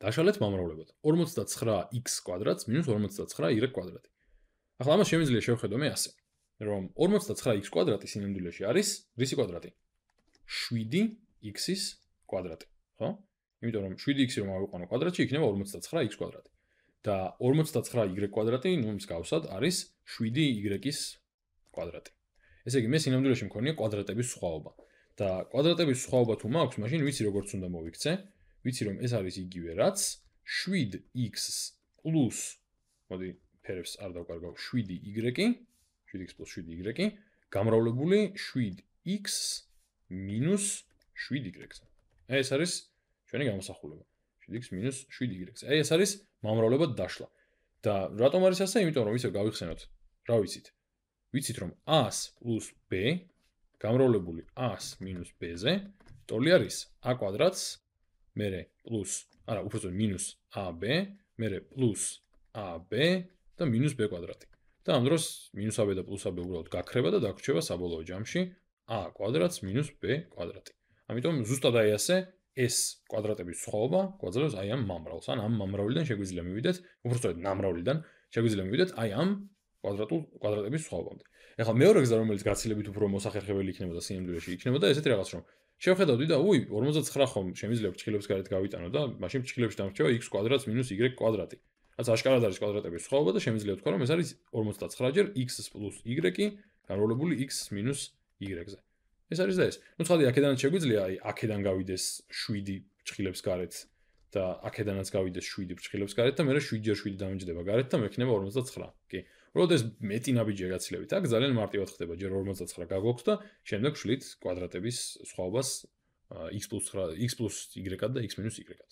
დაშალეთ მომრავლებად. 49x კვადრატს მინუს 59y კვადრატი. ახლა ამას შემიძლია შევხედო მე ასე, რომ 49x კვადრატი სინამდვილეში არის რისი კვადრატი? 7x-ის კვადრატი, ხო? იმიტომ რომ 7x-ი რომ ავიყვანო კვადრატში, იქნება 49x კვადრატი. და 49y კვადრატი, ნუ მსგავსად არის 7y-ის კვადრატი. ესე იგი, მე სინამდვილეში მქონია კვადრატების სხვაობა. და კვადრატების სხვაობა თუ მაქვს, მაშინ ვიცი როგორც უნდა მოვიქცე, ვიცი რომ ეს არის იგივე რაც 7x პლუს, მოდი ფერებს არ დავკარგავ, 7y, 7x პლუს 7y, გამრავლებული 7x მინუს 7y-ზე. ეს არის ჩვენი გამოსახულება. 7x მინუს 7y-ზე. ეს არის მომრავლებად დაშლა. და რატომ არის ასე? იმიტომ რომ ისევ გავიხსენოთ, რა ვიცით? ვიცით რომ a-ს პლუს b გამრავლებული a-ს მინუს b-ზე ტოლი არის a კვადრატს, მერე პლუს, არა, უბრალოდ მინუს ab, მერე პლუს ab და მინუს b კვადრატი. და ამ დროს მინუს ab და პლუს ab უბრალოდ გაქრება და დაგვრჩება საბოლოო ჯამში a კვადრატს მინუს b კვადრატი. ამიტომ ზუსტად აი ასე ეს კვადრატების სხვაობა გვაძლევს აი ამ მომრავლს. ან ამ მომრავლიდან შეგვიძლია მივიდეთ, უბრალოდ ნამრავლიდან შეგვიძლია მივიდეთ აი ამ კვადრატების სხვაობამდე. ეხლა მეორე გზა, რომელიც გაცილებით უფრო მოსახერხებელი იქნება და სინამდვილეში იქნება და ესეთი რაღაც რომ შევხედავდი და 49 ხომ შემიძლია ფრჩხილების გარეთ გავიტანო და მაშინ ფრჩხილებში დამრჩება x კვადრატს მინუს y კვადრატი. რაც აშკარად არის კვადრატების სხვაობა და შემიძლია ვთქვა რომ ეს არის 59-ჯერ x პლუს y გამრავლებული x მინუს y-ზე. ეს არის და ეს. ნუ ცხადი აქედანაც შეგვიძლია აი აქედან გავიდეს 7 ფრჩხილებს გარეთ და აქედანაც გავიდეს 7 ფრჩხილებს გარეთ და მერე 7-ჯერ 7 დამიჯდება გარეთ და მექნება 49. კი. უბრალოდ ეს მეტი ნაბიჯია გაცილებით. აქ ძალიან მარტივად ხდება, ჯერ 49 გაგვაქვს და შემდეგ ვშლით კვადრატების სხვაობას x პლუს y-ად და x მინუს y-ად.